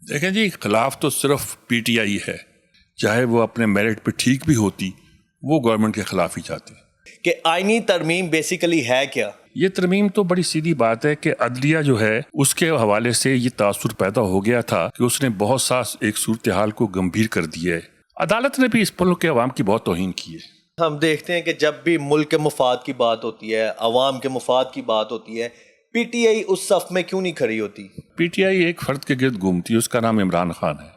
دیکھیں جی، خلاف تو صرف پی ٹی آئی ہے، چاہے وہ اپنے میرٹ پہ ٹھیک بھی ہوتی، وہ گورنمنٹ کے خلاف ہی چاہتے کہ آئینی ترمیم بیسیکلی ہے کیا؟ یہ ترمیم تو بڑی سیدھی بات ہے کہ عدلیہ جو ہے اس کے حوالے سے یہ تاثر پیدا ہو گیا تھا کہ اس نے بہت سا ایک صورتحال کو گمبھیر کر دیا ہے۔ عدالت نے بھی اس ملک کے عوام کی بہت توہین کی ہے۔ ہم دیکھتے ہیں کہ جب بھی ملک کے مفاد کی بات ہوتی ہے، عوام کے مفاد کی بات ہوتی ہے، پی ٹی آئی اس صف میں کیوں نہیں کھڑی ہوتی؟ پی ٹی آئی ایک فرد کے گرد گھومتی ہے، اس کا نام عمران خان ہے،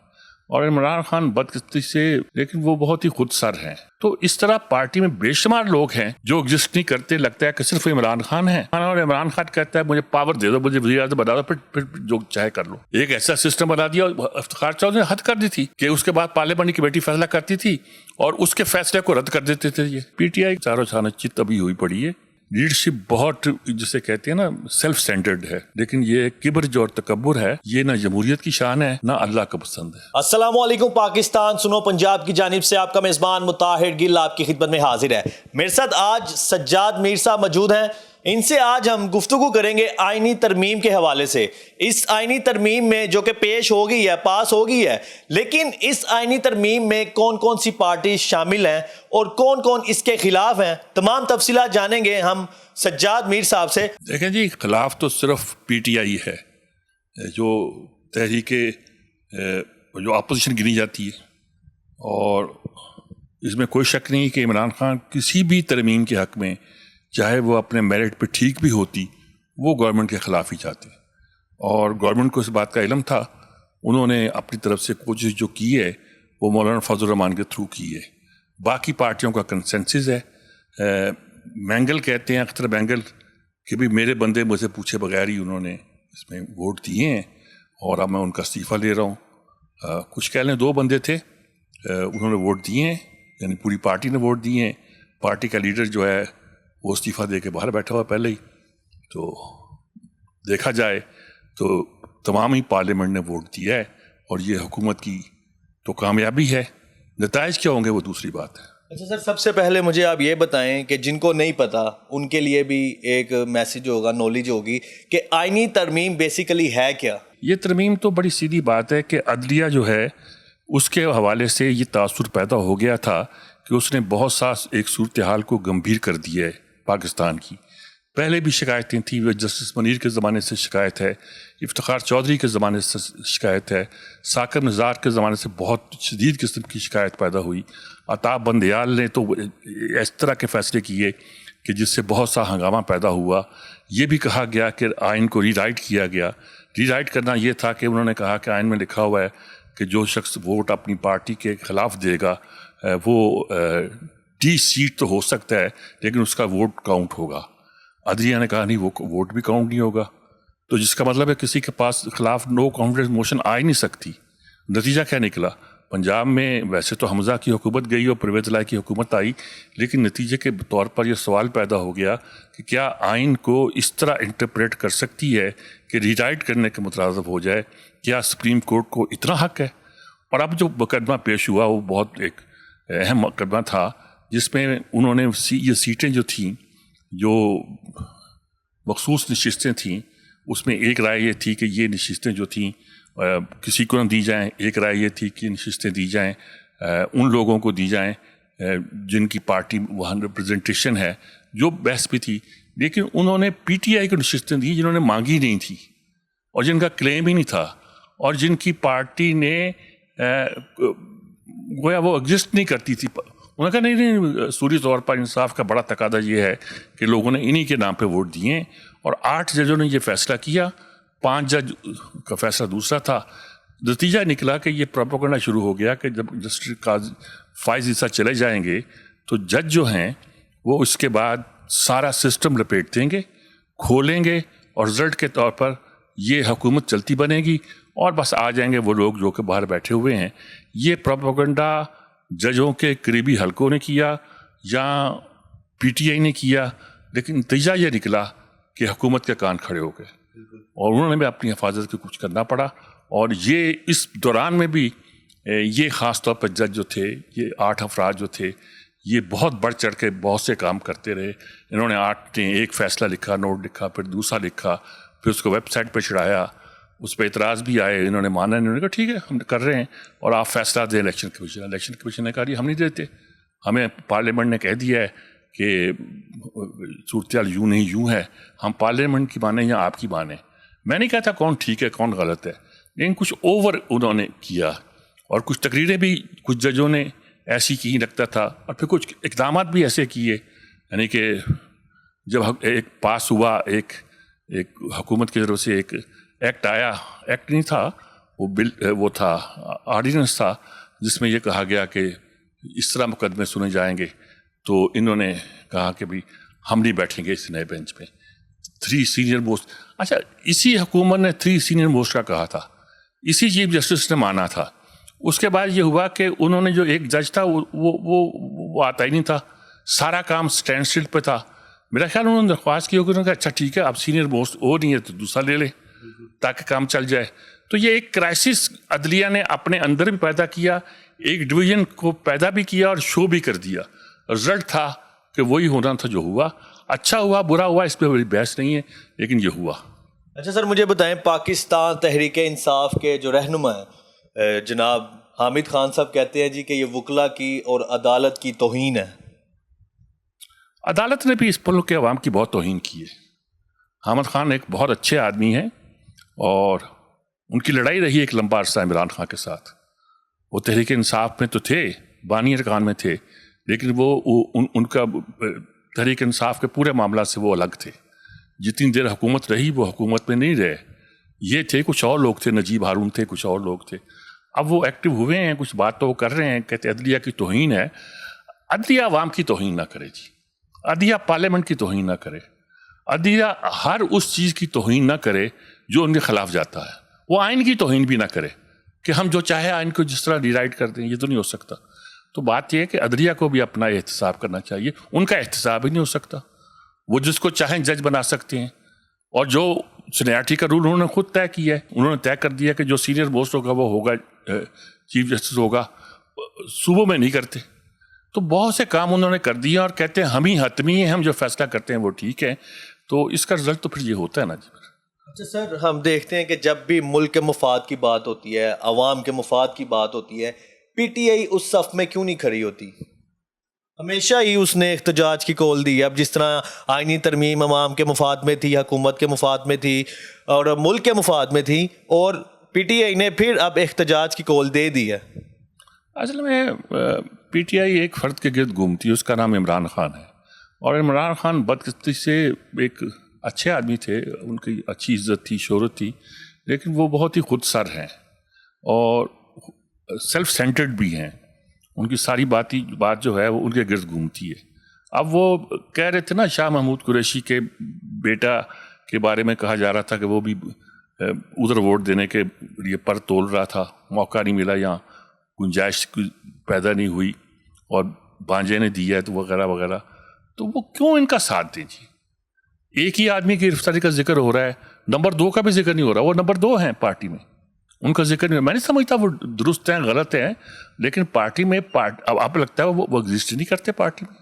اور عمران خان بدقسمتی سے لیکن وہ بہت ہی خود سر ہیں، تو اس طرح پارٹی میں بے شمار لوگ ہیں جو ایگزسٹ نہیں کرتے، لگتا ہے کہ صرف عمران خان ہے، اور عمران خان کہتا ہے مجھے پاور دے دو، مجھے وزیر اعظم بنا دو، پھر جو چاہے کر لو۔ ایک ایسا سسٹم بنا دیا، افتخار چودھری نے حد کر دی تھی کہ اس کے بعد پارلیمنٹ کی کمیٹی فیصلہ کرتی تھی اور اس کے فیصلے کو رد کر دیتے تھے۔ یہ پی ٹی آئی چاروں چاند چت ابھی ہوئی پڑی ہے، لیڈرشپ بہت جسے کہتے ہیں نا سیلف سینٹرڈ ہے، لیکن یہ کبر جو اور تکبر ہے، یہ نہ جمہوریت کی شان ہے نہ اللہ کا پسند ہے۔ السلام علیکم پاکستان، سنو پنجاب کی جانب سے آپ کا میزبان مطاہر گل آپ کی خدمت میں حاضر ہے۔ میرے ساتھ آج سجاد میر صاحب موجود ہیں، ان سے آج ہم گفتگو کریں گے آئینی ترمیم کے حوالے سے۔ اس آئینی ترمیم میں جو کہ پیش ہو گئی ہے، پاس ہو گئی ہے، لیکن اس آئینی ترمیم میں کون کون سی پارٹی شامل ہیں اور کون کون اس کے خلاف ہیں، تمام تفصیلات جانیں گے ہم سجاد میر صاحب سے۔ دیکھیں جی، خلاف تو صرف پی ٹی آئی ہے جو تحریک جو اپوزیشن گنی جاتی ہے، اور اس میں کوئی شک نہیں کہ عمران خان کسی بھی ترمیم کے حق میں، چاہے وہ اپنے میرٹ پہ ٹھیک بھی ہوتی، وہ گورنمنٹ کے خلاف ہی چاہتے، اور گورنمنٹ کو اس بات کا علم تھا۔ انہوں نے اپنی طرف سے کوشش جو کی ہے وہ مولانا فضل الرحمان کے تھرو کی ہے، باقی پارٹیوں کا کنسنسس ہے۔ مینگل کہتے ہیں، اختر مینگل، کہ بھی میرے بندے مجھے پوچھے بغیر ہی انہوں نے اس میں ووٹ دیے ہیں، اور اب میں ان کا استعفیٰ لے رہا ہوں۔ کچھ کہہ لیں 2 بندے تھے، انہوں نے ووٹ دیے ہیں، یعنی پوری پارٹی نے ووٹ دیے ہیں، پارٹی کا لیڈر جو ہے وہ استعفیٰ دے کے باہر بیٹھا ہوا پہلے ہی۔ تو دیکھا جائے تو تمام ہی پارلیمنٹ نے ووٹ دیا ہے، اور یہ حکومت کی تو کامیابی ہے۔ نتائج کیا ہوں گے وہ دوسری بات ہے۔ اچھا سر، سب سے پہلے مجھے آپ یہ بتائیں کہ جن کو نہیں پتا ان کے لیے بھی ایک میسج ہوگا، نالج ہوگی کہ آئینی ترمیم بیسیکلی ہے کیا؟ یہ ترمیم تو بڑی سیدھی بات ہے کہ عدلیہ جو ہے اس کے حوالے سے یہ تاثر پیدا ہو گیا تھا کہ اس نے بہت سا ایک صورتحال کو گمبھیر کر دیا ہے پاکستان کی۔ پہلے بھی شکایتیں تھیں، وہ جسٹس منیر کے زمانے سے شکایت ہے، افتخار چودھری کے زمانے سے شکایت ہے، ثاقب نثار کے زمانے سے بہت شدید قسم کی شکایت پیدا ہوئی۔ عطا بندیال نے تو اس طرح کے فیصلے کیے کہ جس سے بہت سا ہنگامہ پیدا ہوا۔ یہ بھی کہا گیا کہ آئین کو ری رائٹ کیا گیا۔ ری رائٹ کرنا یہ تھا کہ انہوں نے کہا کہ آئین میں لکھا ہوا ہے کہ جو شخص ووٹ اپنی پارٹی کے خلاف دے گا وہ 30 سیٹ تو ہو سکتا ہے لیکن اس کا ووٹ کاؤنٹ ہوگا۔ عدلیہ نے کہا نہیں، وہ ووٹ بھی کاؤنٹ نہیں ہوگا، تو جس کا مطلب ہے کسی کے پاس خلاف نو کانفیڈنس موشن آ ہی نہیں سکتی۔ نتیجہ کیا نکلا؟ پنجاب میں ویسے تو حمزہ کی حکومت گئی اور پرویز الہی کی حکومت آئی، لیکن نتیجے کے طور پر یہ سوال پیدا ہو گیا کہ کیا آئین کو اس طرح انٹرپریٹ کر سکتی ہے کہ ری رائٹ کرنے کے مترادف ہو جائے؟ کیا سپریم کورٹ کو اتنا حق ہے؟ اور اب جو مقدمہ پیش ہوا وہ بہت ایک اہم مقدمہ تھا، جس میں انہوں نے یہ سیٹیں جو تھیں، جو مخصوص نشستیں تھیں، اس میں ایک رائے یہ تھی کہ یہ نشستیں جو تھیں کسی کو نہ دی جائیں، ایک رائے یہ تھی کہ نشستیں دی جائیں ان لوگوں کو دی جائیں جن کی پارٹی وہاں ریپرزنٹیشن ہے، جو بحث بھی تھی۔ لیکن انہوں نے پی ٹی آئی کو نشستیں دی جنہوں نے مانگی نہیں تھی اور جن کا کلیم ہی نہیں تھا، اور جن کی پارٹی نے گویا وہ ایگزسٹ نہیں کرتی تھی۔ انہوں نے کہا نہیں، اصولی طور پر انصاف کا بڑا تقاضا یہ ہے کہ لوگوں نے انہی کے نام پہ ووٹ دیے، اور 8 ججوں نے یہ فیصلہ کیا، 5 جج کا فیصلہ دوسرا تھا۔ نتیجہ نکلا کہ یہ پروپیگنڈا شروع ہو گیا کہ جب جسٹس فائز عیسیٰ چلے جائیں گے تو جج جو ہیں وہ اس کے بعد سارا سسٹم لپیٹ دیں گے، کھولیں گے، اور رزلٹ کے طور پر یہ حکومت چلتی بنے گی، اور بس آ جائیں گے وہ لوگ جو کہ باہر بیٹھے ہوئے ہیں۔ یہ پروپیگنڈا ججوں کے قریبی حلقوں نے کیا یا پی ٹی آئی نے کیا، لیکن نتیجہ یہ نکلا کہ حکومت کے کان کھڑے ہو گئے، اور انہوں نے بھی اپنی حفاظت کے کچھ کرنا پڑا۔ اور یہ اس دوران میں بھی یہ خاص طور پر جج جو تھے، یہ 8 افراد جو تھے، یہ بہت بڑھ چڑھ کے بہت سے کام کرتے رہے۔ انہوں نے 8 نے ایک فیصلہ لکھا، نوٹ لکھا، پھر دوسرا لکھا، پھر اس کو ویب سائٹ پہ چڑھایا، اس پہ اعتراض بھی آئے, انہوں نے مانا, انہوں نے کہا ٹھیک ہے ہم کر رہے ہیں اور آپ فیصلہ دیں الیکشن کمیشن نے کہا ہم نہیں دیتے, ہمیں پارلیمنٹ نے کہہ دیا ہے کہ صورتحال یوں نہیں یوں ہے, ہم پارلیمنٹ کی مانیں یا آپ کی مانیں. میں نہیں کہتا کون ٹھیک ہے کون غلط ہے, لیکن کچھ اوور انہوں نے کیا اور کچھ تقریریں بھی کچھ ججوں نے ایسی کی لگتا تھا, اور پھر کچھ اقدامات بھی ایسے کیے, یعنی کہ جب ایک پاس ہوا ایک حکومت کی طرف سے ایک ایکٹ آیا, ایکٹ نہیں تھا وہ بل, وہ تھا آرڈیننس تھا جس میں یہ کہا گیا کہ اس طرح مقدمے سنے جائیں گے, تو انہوں نے کہا کہ بھی ہم نہیں بیٹھیں گے اس نئے بینچ پہ. 3 سینئر موسٹ, اچھا اسی حکومت نے 3 سینئر موسٹ کا کہا تھا, اسی چیف جسٹس نے مانا تھا. اس کے بعد یہ ہوا کہ انہوں نے جو ایک جج تھا وہ آتا ہی نہیں تھا, سارا کام اسٹینڈ اسٹل پہ تھا. میرا خیال انہوں نے درخواست کی ہوگی, انہوں نے کہا اچھا ٹھیک ہے اب سینئر موسٹ وہ نہیں ہے تو دوسرا لے لے تاکہ کام چل جائے. تو یہ ایک کرائسس عدلیہ نے اپنے اندر بھی پیدا کیا, ایک ڈویژن کو پیدا بھی کیا اور شو بھی کر دیا. رزلٹ تھا کہ وہی ہونا تھا جو ہوا, اچھا ہوا برا ہوا اس پہ بڑی بحث نہیں ہے, لیکن یہ ہوا. اچھا سر مجھے بتائیں, پاکستان تحریک انصاف کے جو رہنما ہیں جناب حامد خان صاحب کہتے ہیں جی کہ یہ وکلا کی اور عدالت کی توہین ہے. عدالت نے بھی اس ملک کے عوام کی بہت توہین کی ہے. حامد خان ایک بہت اچھے آدمی ہیں اور ان کی لڑائی رہی ایک لمبا عرصہ عمران خان کے ساتھ. وہ تحریک انصاف میں تو تھے, بانی ارکان میں تھے, لیکن وہ ان کا تحریک انصاف کے پورے معاملات سے وہ الگ تھے. جتنی دیر حکومت رہی وہ حکومت میں نہیں رہے, یہ تھے کچھ اور لوگ تھے, نجیب ہارون تھے, کچھ اور لوگ تھے. اب وہ ایکٹیو ہوئے ہیں, کچھ بات تو وہ کر رہے ہیں, کہتے عدلیہ کی توہین ہے. عدلیہ عوام کی توہین نہ کرے جی, عدلیہ پارلیمنٹ کی توہین نہ کرے, عدلیہ ہر اس چیز کی توہین نہ کرے جو ان کے خلاف جاتا ہے. وہ آئین کی توہین بھی نہ کرے کہ ہم جو چاہے آئین کو جس طرح ری رائٹ کر دیں, یہ تو نہیں ہو سکتا. تو بات یہ ہے کہ عدلیہ کو بھی اپنا احتساب کرنا چاہیے. ان کا احتساب ہی نہیں ہو سکتا, وہ جس کو چاہیں جج بنا سکتے ہیں, اور جو سینیارٹی کا رول انہوں نے خود طے کیا ہے, انہوں نے طے کر دیا کہ جو سینئر موسٹ ہوگا وہ ہوگا چیف جسٹس ہوگا, صوبوں میں نہیں کرتے. تو بہت سے کام انہوں نے کر دیے اور کہتے ہیں ہم ہی حتمی ہیں, ہم جو فیصلہ کرتے ہیں وہ ٹھیک ہے. تو اس کا رزلٹ تو پھر یہ ہوتا ہے نا جی. اچھا سر, ہم دیکھتے ہیں کہ جب بھی ملک کے مفاد کی بات ہوتی ہے, عوام کے مفاد کی بات ہوتی ہے, پی ٹی آئی اس صف میں کیوں نہیں کھڑی ہوتی؟ ہمیشہ ہی اس نے احتجاج کی کال دی. اب جس طرح آئینی ترمیم عوام کے مفاد میں تھی, حکومت کے مفاد میں تھی اور ملک کے مفاد میں تھی, اور پی ٹی آئی نے پھر اب احتجاج کی کال دے دی ہے. اصل میں پی ٹی آئی ایک فرد کے گرد گھومتی ہے, اس کا نام عمران خان ہے. اور عمران خان بدقسمتی سے ایک اچھے آدمی تھے, ان کی اچھی عزت تھی, شہرت تھی, لیکن وہ بہت ہی خود سر ہیں اور سیلف سینٹرڈ بھی ہیں. ان کی ساری بات جو ہے وہ ان کے گرد گھومتی ہے. اب وہ کہہ رہے تھے نا, شاہ محمود قریشی کے بیٹا کے بارے میں کہا جا رہا تھا کہ وہ بھی ادھر ووٹ دینے کے لیے پر تول رہا تھا, موقع نہیں ملا, یہاں گنجائش پیدا نہیں ہوئی اور بانجے نے دی ہے تو وغیرہ وغیرہ. تو وہ کیوں ان کا ساتھ دیں جی؟ ایک ہی آدمی کی گرفتاری کا ذکر ہو رہا ہے, نمبر 2 کا بھی ذکر نہیں ہو رہا. وہ نمبر 2 ہیں پارٹی میں, ان کا ذکر نہیں. میں نہیں سمجھتا وہ درست ہیں غلط ہیں, لیکن پارٹی میں اب آپ لگتا ہے وہ ایگزسٹ نہیں کرتے پارٹی میں.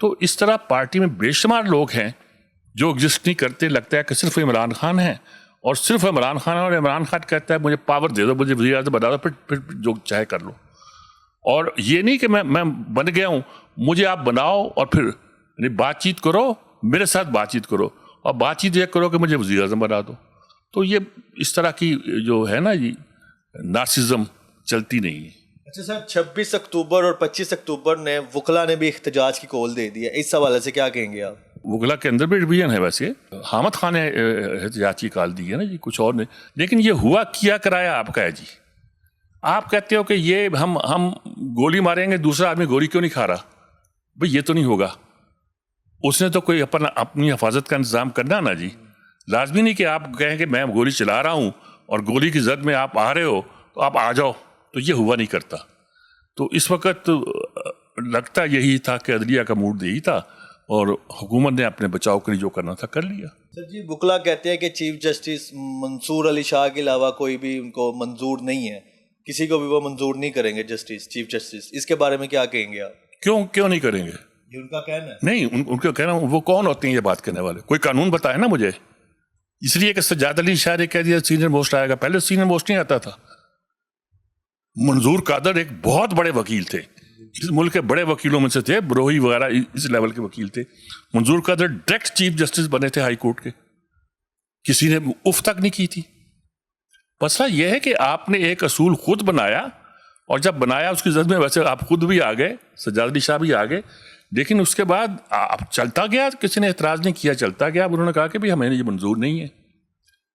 تو اس طرح پارٹی میں بے شمار لوگ ہیں جو ایگزسٹ نہیں کرتے. لگتا ہے کہ صرف عمران خان ہیں اور صرف عمران خان, اور عمران خان کہتا ہے مجھے پاور دے دو, مجھے وزیر اعظم بنا دو, پھر جو چاہے کر لو. اور یہ نہیں کہ میں بن گیا ہوں, مجھے آپ بناؤ اور پھر بات چیت کرو, میرے ساتھ بات چیت کرو, اور بات چیت یہ کرو کہ مجھے وزیر اعظم بنا دو. تو یہ اس طرح کی جو ہے نا یہ نارسزم چلتی نہیں ہے. اچھا سر, 26 اکتوبر اور 25 اکتوبر نے وکلا نے بھی احتجاج کی کال دے دی ہے, اس حوالے سے کیا کہیں گے آپ؟ وکلا کے اندر بھی ڈویژن ہے. ویسے حامد خان نے احتجاج کی کال دی ہے نا جی, کچھ اور نے. لیکن یہ ہوا کیا کرایا آپ کا ہے جی. آپ کہتے ہو کہ یہ ہم گولی ماریں گے, دوسرا آدمی گولی کیوں نہیں کھا رہا؟ بھئی یہ تو نہیں ہوگا. اس نے تو کوئی اپنی حفاظت کا انتظام کرنا نا جی. لازمی نہیں کہ آپ کہیں کہ میں گولی چلا رہا ہوں اور گولی کی زد میں آپ آ رہے ہو تو آپ آ جاؤ. تو یہ ہوا نہیں کرتا. تو اس وقت لگتا یہی تھا کہ عدلیہ کا موڈ یہی تھا اور حکومت نے اپنے بچاؤ کے لیے جو کرنا تھا کر لیا. سر جی, وکلا کہتے ہیں کہ چیف جسٹس منصور علی شاہ کے علاوہ کوئی بھی ان کو منظور نہیں ہے, کسی کو بھی وہ منظور نہیں کریں گے چیف جسٹس. اس کے بارے میں کیا کہیں گے آپ؟ کیوں نہیں کریں گے؟ یہ ان کا کہنا ہے. نہیں, ان کا کہنا, وہ کون ہوتے ہیں یہ بات کرنے والے؟ کوئی قانون بتائے نا مجھے. اس لیے کہ سجاد علی شاہ نے کہہ دیا سینئر موسٹ آئے گا. پہلے سینئر موسٹ نہیں آتا تھا. منظور قادر ایک بہت بڑے وکیل تھے, اس ملک کے بڑے وکیلوں میں سے تھے, بروہی وغیرہ اس لیول کے وکیل تھے. Manzoor Qadir direct chief justice بنے تھے ہائی کورٹ کے, کسی نے اف تک نہیں کی تھی. مسئلہ یہ ہے کہ آپ نے ایک اصول خود بنایا, اور جب بنایا اس کی زد میں ویسے آپ خود بھی آ گئے, سجاد علی شاہ بھی آ گئے, لیکن اس کے بعد اب چلتا گیا, کسی نے اعتراض نہیں کیا, چلتا گیا. انہوں نے کہا کہ ہمیں یہ منظور نہیں ہے.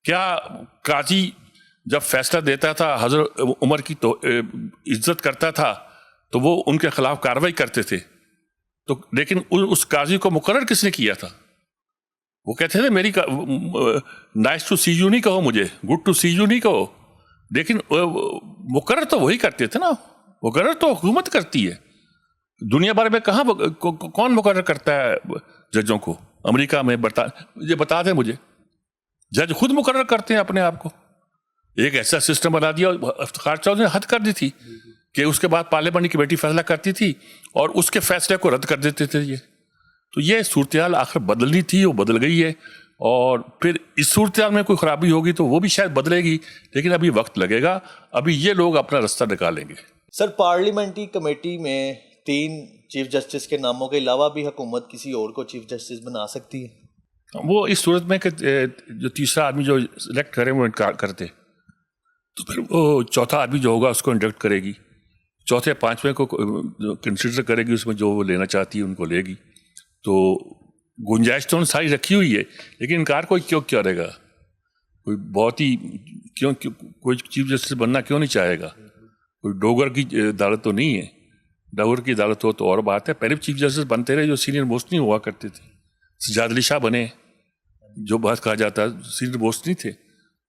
کیا قاضی جب فیصلہ دیتا تھا حضرت عمر کی تو عزت کرتا تھا تو وہ ان کے خلاف کارروائی کرتے تھے, تو لیکن اس قاضی کو مقرر کس نے کیا تھا؟ وہ کہتے تھے میری نائس ٹو سی یو نہیں کہو, مجھے گڈ ٹو سی یو نہیں کہو, لیکن مقرر تو وہی کرتے تھے نا, مقرر تو حکومت کرتی ہے. دنیا بھر میں کہاں کون مقرر کرتا ہے ججوں کو؟ امریکہ میں یہ بتا دیں مجھے. جج خود مقرر کرتے ہیں اپنے آپ کو. ایک ایسا سسٹم بنا دیا, افتخار چودھری نے حد کر دی تھی کہ اس کے بعد پارلیمنٹ کی کمیٹی فیصلہ کرتی تھی اور اس کے فیصلے کو رد کر دیتے تھے. تو یہ صورتحال آخر بدلنی تھی, وہ بدل گئی ہے, اور پھر اس صورتحال میں کوئی خرابی ہوگی تو وہ بھی شاید بدلے گی, لیکن ابھی وقت لگے گا. ابھی یہ لوگ اپنا رستہ نکالیں گے. سر, پارلیمنٹری کمیٹی میں 3 چیف جسٹس کے ناموں کے علاوہ بھی حکومت کسی اور کو چیف جسٹس بنا سکتی ہے؟ وہ اس صورت میں کہ جو تیسرا آدمی جو سلیکٹ کرے وہ انکار کرتے, تو پھر وہ چوتھا آدمی جو ہوگا اس کو انڈکٹ کرے گی, چوتھے پانچویں کو کنسیڈر کرے گی, اس میں جو وہ لینا چاہتی ہے ان کو لے گی. تو گنجائش تو ساری رکھی ہوئی ہے, لیکن انکار کوئی کیوں کرے گا؟ کوئی بہت ہی کوئی چیف جسٹس بننا کیوں نہیں چاہے گا؟ کوئی ڈوگر کی عدالت تو نہیں ہے. ڈوگر کی عدالت ہو تو اور بات ہے. پہلے چیف جسٹس بنتے رہے جو سینئر موسٹ نہیں ہوا کرتے تھے. سجاد علی شاہ بنے, جو بات کہا جاتا ہے سینئر موسٹ نہیں تھے.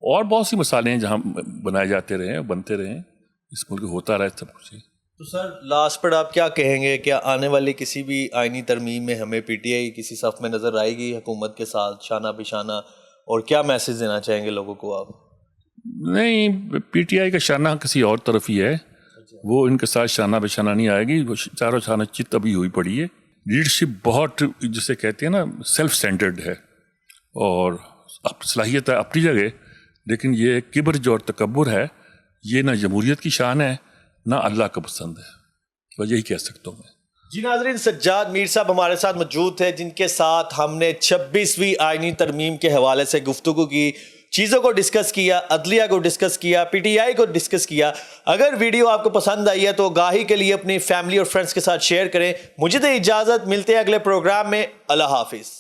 اور بہت سی مثالیں ہیں جہاں بنائے جاتے رہے, بنتے رہے, اس ملک ہوتا رہا سب کچھ. تو سر لاسٹ پر آپ کیا کہیں گے, کیا آنے والی کسی بھی آئینی ترمیم میں ہمیں پی ٹی آئی کسی صف میں نظر آئے گی حکومت کے ساتھ شانہ بشانہ, اور کیا میسج دینا چاہیں گے لوگوں کو آپ؟ نہیں, پی ٹی آئی کا شانہ کسی اور طرف ہی ہے, وہ ان کے ساتھ شانہ بشانہ نہیں آئے گی. وہ چاروں شانہ چت ابھی ہوئی پڑی ہے. لیڈرشپ بہت جسے کہتے ہیں نا سیلف سینٹرڈ ہے, اور صلاحیت ہے اپنی جگہ, لیکن یہ کبر جو اور تکبر ہے, یہ نہ جمہوریت کی شان ہے نہ اللہ کا پسند ہے. تو یہی کہہ سکتا ہوں میں. جی ناظرین, سجاد میر صاحب ہمارے ساتھ موجود تھے, جن کے ساتھ ہم نے 26ویں آئینی ترمیم کے حوالے سے گفتگو کی, چیزوں کو ڈسکس کیا, عدلیہ کو ڈسکس کیا, پی ٹی آئی کو ڈسکس کیا. اگر ویڈیو آپ کو پسند آئی ہے تو گاہی کے لیے اپنی فیملی اور فرینڈز کے ساتھ شیئر کریں. مجھے دے اجازت, ملتے ہیں اگلے پروگرام میں. اللہ حافظ.